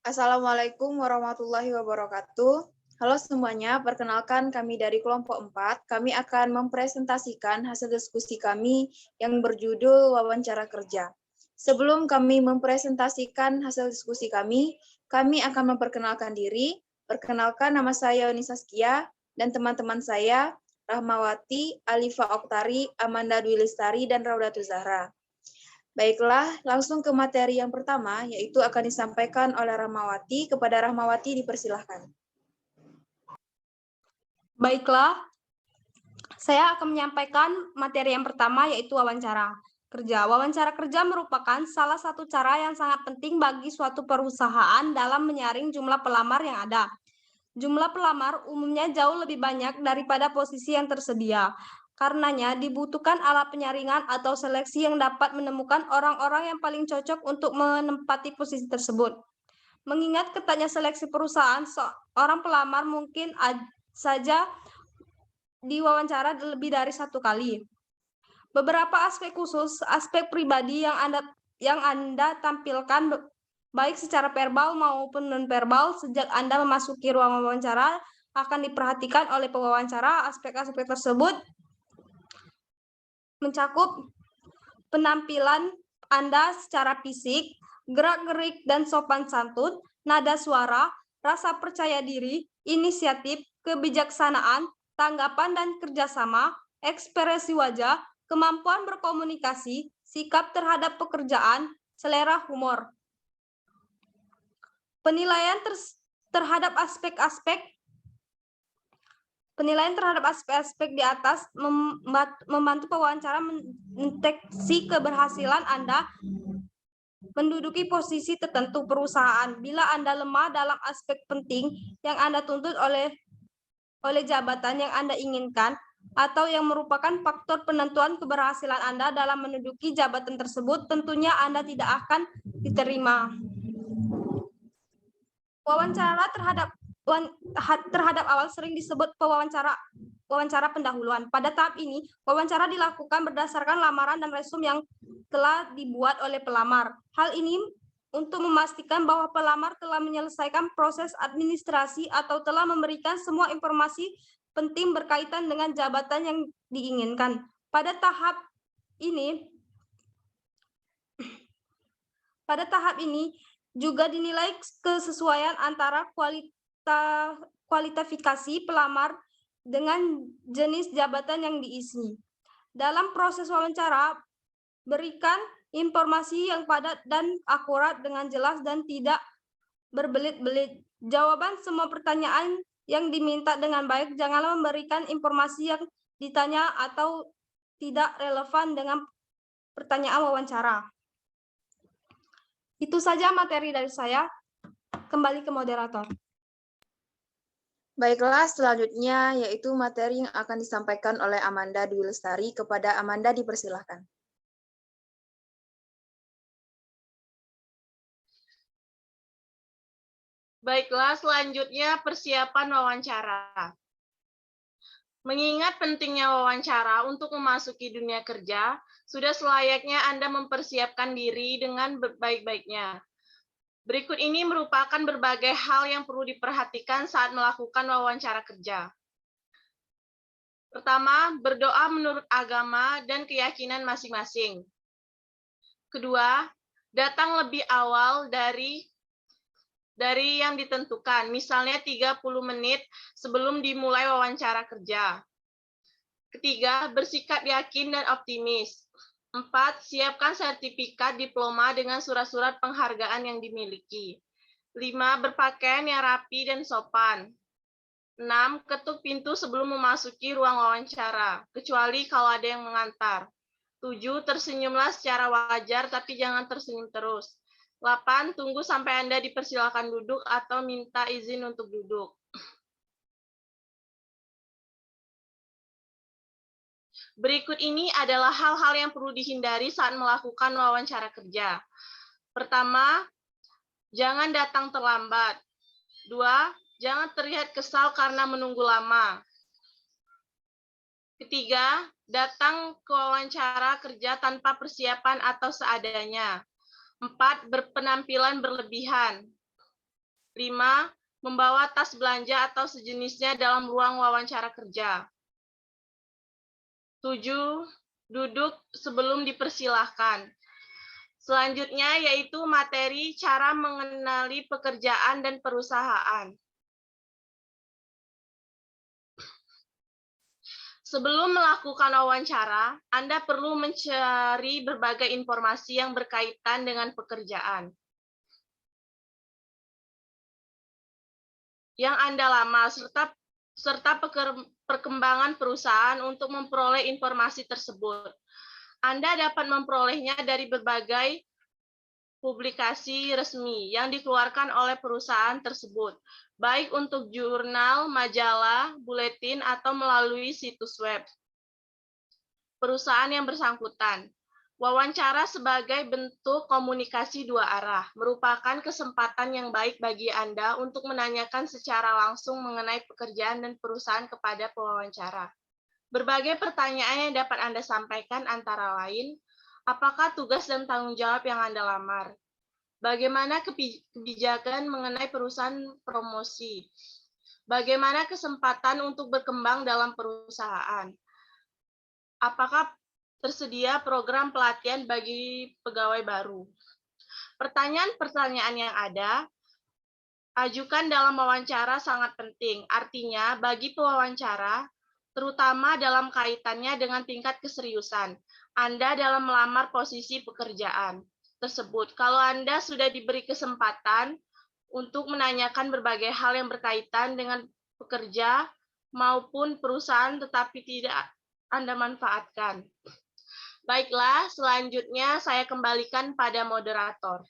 Assalamualaikum warahmatullahi wabarakatuh. Halo semuanya, perkenalkan kami dari kelompok 4. Kami akan mempresentasikan hasil diskusi kami yang berjudul wawancara kerja. Sebelum kami mempresentasikan hasil diskusi kami akan memperkenalkan diri. Perkenalkan, nama saya Yoni Saskia dan teman-teman saya Rahmawati, Alifa Oktari, Amanda Dwi Lestari, dan Raudatul Zahra. Baiklah, langsung ke materi yang pertama, yaitu akan disampaikan oleh Rahmawati. Kepada Rahmawati, dipersilahkan. Baiklah, saya akan menyampaikan materi yang pertama, yaitu wawancara kerja. Wawancara kerja merupakan salah satu cara yang sangat penting bagi suatu perusahaan dalam menyaring jumlah pelamar yang ada. Jumlah pelamar umumnya jauh lebih banyak daripada posisi yang tersedia. Karenanya dibutuhkan alat penyaringan atau seleksi yang dapat menemukan orang-orang yang paling cocok untuk menempati posisi tersebut. Mengingat ketatnya seleksi perusahaan, seorang pelamar mungkin saja diwawancara lebih dari satu kali. Beberapa aspek khusus, aspek pribadi yang Anda tampilkan baik secara verbal maupun non-verbal sejak Anda memasuki ruang wawancara akan diperhatikan oleh pewawancara. Aspek-aspek tersebut mencakup penampilan Anda secara fisik, gerak-gerik dan sopan santun, nada suara, rasa percaya diri, inisiatif, kebijaksanaan, tanggapan dan kerjasama, ekspresi wajah, kemampuan berkomunikasi, sikap terhadap pekerjaan, selera humor. Penilaian terhadap aspek-aspek di atas membantu pewawancara mendeteksi keberhasilan Anda menduduki posisi tertentu perusahaan. Bila Anda lemah dalam aspek penting yang Anda tuntut oleh jabatan yang Anda inginkan, atau yang merupakan faktor penentuan keberhasilan Anda dalam menduduki jabatan tersebut, tentunya Anda tidak akan diterima. Wawancara terhadap awal sering disebut wawancara pendahuluan. Pada tahap ini, wawancara dilakukan berdasarkan lamaran dan resume yang telah dibuat oleh pelamar. Hal ini untuk memastikan bahwa pelamar telah menyelesaikan proses administrasi atau telah memberikan semua informasi penting berkaitan dengan jabatan yang diinginkan. Pada tahap ini juga dinilai kesesuaian antara kualifikasi pelamar dengan jenis jabatan yang diisi. Dalam proses wawancara, berikan informasi yang padat dan akurat dengan jelas dan tidak berbelit-belit. Jawaban semua pertanyaan yang diminta dengan baik. Janganlah memberikan informasi yang ditanya atau tidak relevan dengan pertanyaan wawancara. Itu saja materi dari saya. Kembali ke moderator. Baiklah, selanjutnya yaitu materi yang akan disampaikan oleh Amanda Dwi Lestari. Kepada Amanda, dipersilahkan. Baiklah, selanjutnya persiapan wawancara. Mengingat pentingnya wawancara untuk memasuki dunia kerja, sudah selayaknya Anda mempersiapkan diri dengan baik-baiknya. Berikut ini merupakan berbagai hal yang perlu diperhatikan saat melakukan wawancara kerja. Pertama, berdoa menurut agama dan keyakinan masing-masing. Kedua, datang lebih awal dari yang ditentukan, misalnya 30 menit sebelum dimulai wawancara kerja. Ketiga, bersikap yakin dan optimis. 4, siapkan sertifikat diploma dengan surat-surat penghargaan yang dimiliki. 5, berpakaian yang rapi dan sopan. 6, ketuk pintu sebelum memasuki ruang wawancara, kecuali kalau ada yang mengantar. 7, tersenyumlah secara wajar tapi jangan tersenyum terus. 8, tunggu sampai Anda dipersilakan duduk atau minta izin untuk duduk. Berikut ini adalah hal-hal yang perlu dihindari saat melakukan wawancara kerja. Pertama, jangan datang terlambat. 2, jangan terlihat kesal karena menunggu lama. Ketiga, datang ke wawancara kerja tanpa persiapan atau seadanya. 4, berpenampilan berlebihan. 5. Membawa tas belanja atau sejenisnya dalam ruang wawancara kerja. 7. Duduk sebelum dipersilahkan. Selanjutnya yaitu materi cara mengenali pekerjaan dan perusahaan. Sebelum melakukan wawancara, Anda perlu mencari berbagai informasi yang berkaitan dengan pekerjaan yang Anda lamar, serta perkembangan perusahaan untuk memperoleh informasi tersebut. Anda dapat memperolehnya dari berbagai publikasi resmi yang dikeluarkan oleh perusahaan tersebut, baik untuk jurnal, majalah, buletin, atau melalui situs web perusahaan yang bersangkutan. Wawancara sebagai bentuk komunikasi dua arah merupakan kesempatan yang baik bagi Anda untuk menanyakan secara langsung mengenai pekerjaan dan perusahaan kepada pewawancara. Berbagai pertanyaan yang dapat Anda sampaikan antara lain, apakah tugas dan tanggung jawab yang Anda lamar? Bagaimana kebijakan mengenai perusahaan promosi? Bagaimana kesempatan untuk berkembang dalam perusahaan? Apakah tersedia program pelatihan bagi pegawai baru? Pertanyaan-pertanyaan yang ada, ajukan dalam wawancara sangat penting. Artinya, bagi pewawancara, terutama dalam kaitannya dengan tingkat keseriusan Anda dalam melamar posisi pekerjaan tersebut. Kalau Anda sudah diberi kesempatan untuk menanyakan berbagai hal yang berkaitan dengan pekerja maupun perusahaan, tetapi tidak Anda manfaatkan. Baiklah, selanjutnya saya kembalikan pada moderator.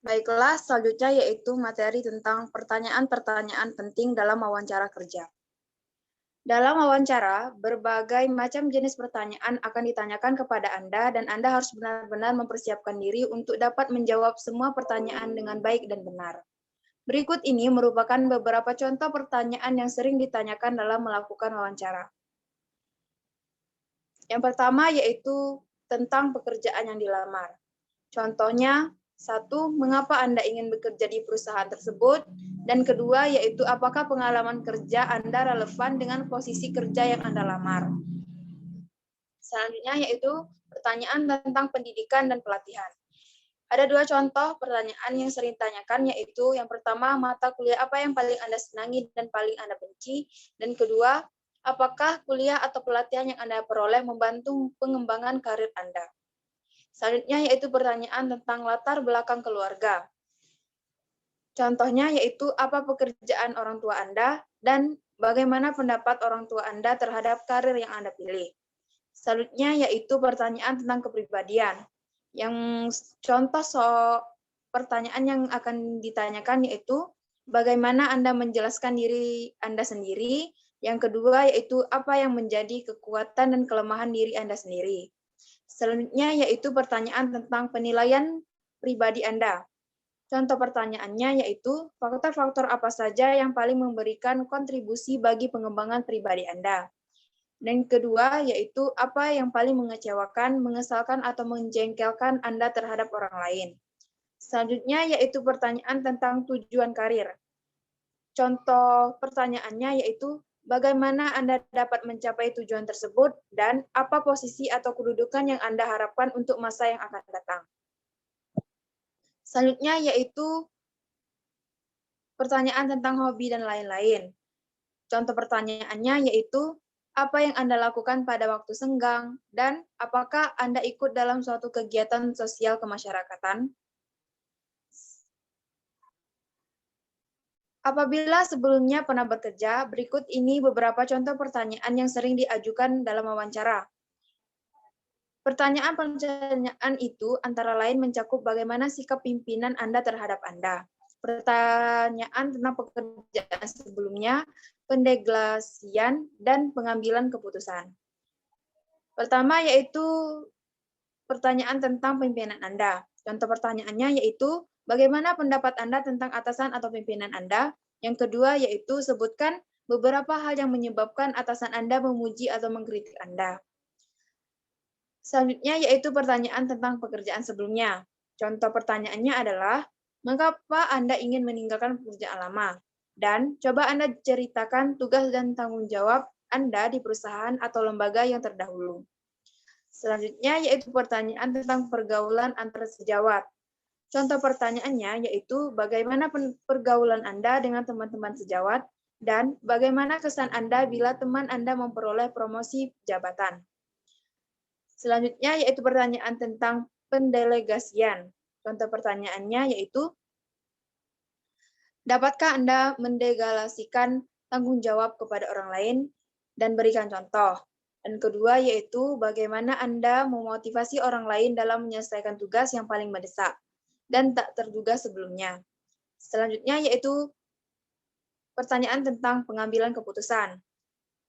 Baiklah, selanjutnya yaitu materi tentang pertanyaan-pertanyaan penting dalam wawancara kerja. Dalam wawancara, berbagai macam jenis pertanyaan akan ditanyakan kepada Anda dan Anda harus benar-benar mempersiapkan diri untuk dapat menjawab semua pertanyaan dengan baik dan benar. Berikut ini merupakan beberapa contoh pertanyaan yang sering ditanyakan dalam melakukan wawancara. Yang pertama yaitu tentang pekerjaan yang dilamar. Contohnya, 1. Mengapa Anda ingin bekerja di perusahaan tersebut? Dan kedua, yaitu apakah pengalaman kerja Anda relevan dengan posisi kerja yang Anda lamar? Selanjutnya, yaitu pertanyaan tentang pendidikan dan pelatihan. Ada 2 contoh pertanyaan yang sering ditanyakan, yaitu yang pertama, mata kuliah apa yang paling Anda senangi dan paling Anda benci? Dan kedua, apakah kuliah atau pelatihan yang Anda peroleh membantu pengembangan karir Anda? Selanjutnya yaitu pertanyaan tentang latar belakang keluarga. Contohnya yaitu apa pekerjaan orang tua Anda dan bagaimana pendapat orang tua Anda terhadap karir yang Anda pilih. Selanjutnya yaitu pertanyaan tentang kepribadian. Yang contoh pertanyaan yang akan ditanyakan yaitu bagaimana Anda menjelaskan diri Anda sendiri. Yang kedua yaitu apa yang menjadi kekuatan dan kelemahan diri Anda sendiri. Selanjutnya yaitu pertanyaan tentang penilaian pribadi Anda. Contoh pertanyaannya yaitu faktor-faktor apa saja yang paling memberikan kontribusi bagi pengembangan pribadi Anda. Dan kedua yaitu apa yang paling mengecewakan, mengesalkan, atau menjengkelkan Anda terhadap orang lain. Selanjutnya yaitu pertanyaan tentang tujuan karir. Contoh pertanyaannya yaitu bagaimana Anda dapat mencapai tujuan tersebut dan apa posisi atau kedudukan yang Anda harapkan untuk masa yang akan datang. Selanjutnya yaitu pertanyaan tentang hobi dan lain-lain. Contoh pertanyaannya yaitu apa yang Anda lakukan pada waktu senggang dan apakah Anda ikut dalam suatu kegiatan sosial kemasyarakatan. Apabila sebelumnya pernah bekerja, berikut ini beberapa contoh pertanyaan yang sering diajukan dalam wawancara. Pertanyaan-pertanyaan itu antara lain mencakup bagaimana sikap pimpinan Anda terhadap Anda. Pertanyaan tentang pekerjaan sebelumnya, pendelegasian, dan pengambilan keputusan. Pertama yaitu pertanyaan tentang pimpinan Anda. Contoh pertanyaannya yaitu bagaimana pendapat Anda tentang atasan atau pimpinan Anda? Yang kedua yaitu sebutkan beberapa hal yang menyebabkan atasan Anda memuji atau mengkritik Anda. Selanjutnya yaitu pertanyaan tentang pekerjaan sebelumnya. Contoh pertanyaannya adalah Mengapa Anda ingin meninggalkan pekerjaan lama? Dan coba Anda ceritakan tugas dan tanggung jawab Anda di perusahaan atau lembaga yang terdahulu. Selanjutnya yaitu pertanyaan tentang pergaulan antar sejawat. Contoh pertanyaannya yaitu bagaimana pergaulan Anda dengan teman-teman sejawat dan bagaimana kesan Anda bila teman Anda memperoleh promosi jabatan. Selanjutnya yaitu pertanyaan tentang pendelegasian. Contoh pertanyaannya yaitu, dapatkah Anda mendelegasikan tanggung jawab kepada orang lain dan berikan contoh? Dan kedua yaitu bagaimana Anda memotivasi orang lain dalam menyelesaikan tugas yang paling mendesak dan tak terduga sebelumnya. Selanjutnya yaitu pertanyaan tentang pengambilan keputusan.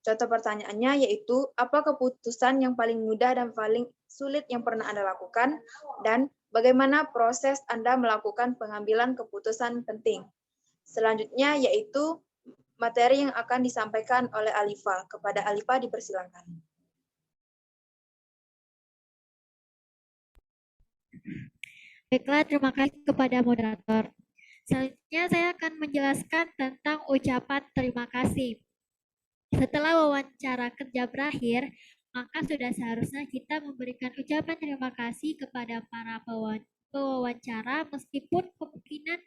Contoh pertanyaannya yaitu, apa keputusan yang paling mudah dan paling sulit yang pernah Anda lakukan, dan bagaimana proses Anda melakukan pengambilan keputusan penting. Selanjutnya yaitu materi yang akan disampaikan oleh Alifa. Kepada Alifa dipersilakan. Baiklah, terima kasih kepada moderator. Selanjutnya saya akan menjelaskan tentang ucapan terima kasih. Setelah wawancara kerja berakhir, maka sudah seharusnya kita memberikan ucapan terima kasih kepada para pewawancara meskipun kemungkinan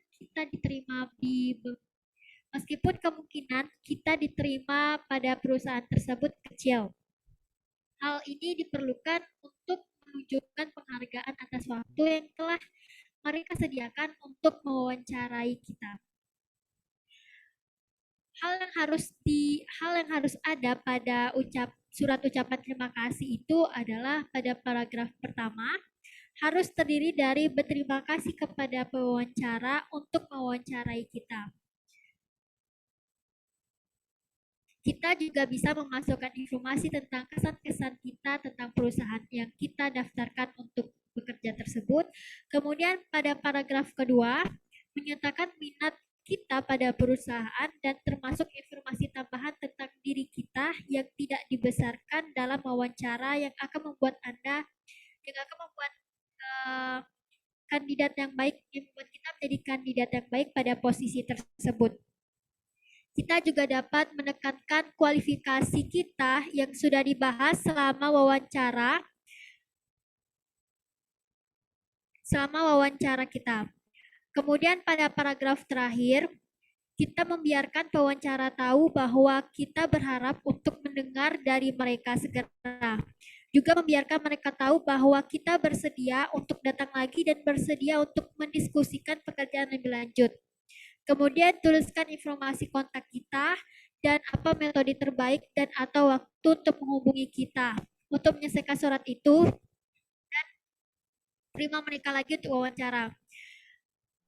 kita diterima pada perusahaan tersebut kecil. Hal ini diperlukan untuk menunjukkan penghargaan atas waktu yang telah mereka sediakan untuk mewawancarai kita. Hal yang harus ada pada surat ucapan terima kasih itu adalah pada paragraf pertama harus terdiri dari berterima kasih kepada pewawancara untuk mewawancarai kita. Kita juga bisa memasukkan informasi tentang kesan-kesan kita tentang perusahaan yang kita daftarkan untuk bekerja tersebut. Kemudian pada paragraf kedua menyatakan minat kita pada perusahaan dan termasuk informasi tambahan tentang diri kita yang tidak dibesarkan dalam wawancara yang akan membuat kandidat yang baik, yang membuat kita menjadi kandidat yang baik pada posisi tersebut. Kita juga dapat menekankan kualifikasi kita yang sudah dibahas selama wawancara kita. Kemudian pada paragraf terakhir, kita membiarkan pewawancara tahu bahwa kita berharap untuk mendengar dari mereka segera. Juga membiarkan mereka tahu bahwa kita bersedia untuk datang lagi dan bersedia untuk mendiskusikan pekerjaan lebih lanjut. Kemudian tuliskan informasi kontak kita dan apa metode terbaik dan atau waktu untuk menghubungi kita untuk menyelesaikan surat itu dan terima mereka lagi untuk wawancara.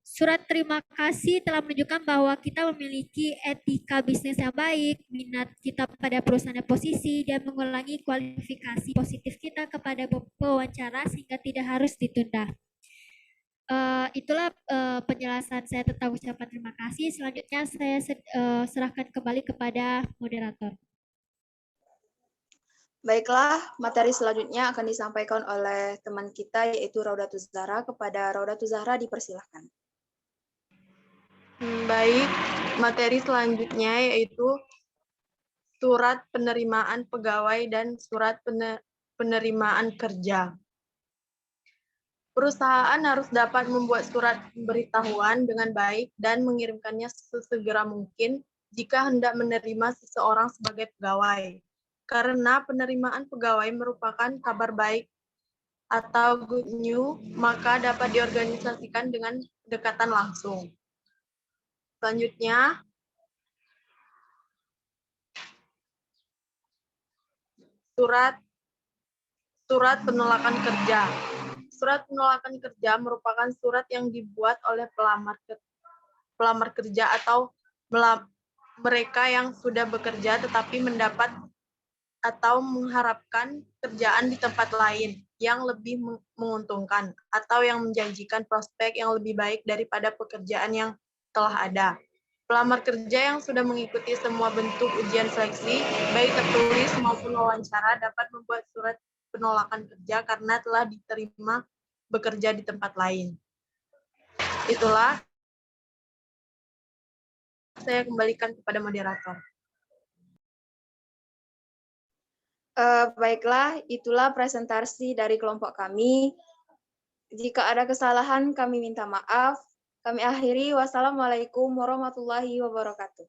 Surat terima kasih telah menunjukkan bahwa kita memiliki etika bisnis yang baik, minat kita pada perusahaan dan posisi, dan mengulangi kualifikasi positif kita kepada pewawancara sehingga tidak harus ditunda. Itulah penjelasan saya tentang ucapan terima kasih. Selanjutnya saya serahkan kembali kepada moderator. Baiklah, materi selanjutnya akan disampaikan oleh teman kita yaitu Raudatuz Zahra. Kepada Raudatuz Zahra dipersilakan. Baik, materi selanjutnya yaitu surat penerimaan pegawai dan surat penerimaan kerja. Perusahaan harus dapat membuat surat pemberitahuan dengan baik dan mengirimkannya sesegera mungkin jika hendak menerima seseorang sebagai pegawai. Karena penerimaan pegawai merupakan kabar baik atau good news, maka dapat diorganisasikan dengan pendekatan langsung. Selanjutnya, surat penolakan kerja. Surat penolakan kerja merupakan surat yang dibuat oleh pelamar kerja atau mereka yang sudah bekerja tetapi mendapat atau mengharapkan kerjaan di tempat lain yang lebih menguntungkan atau yang menjanjikan prospek yang lebih baik daripada pekerjaan yang telah ada. Pelamar kerja yang sudah mengikuti semua bentuk ujian seleksi, baik tertulis maupun wawancara, dapat membuat surat penolakan kerja karena telah diterima bekerja di tempat lain. Itulah saya kembalikan kepada moderator. Baiklah, itulah presentasi dari kelompok kami. Jika ada kesalahan, kami minta maaf. Kami akhiri. Wassalamualaikum warahmatullahi wabarakatuh.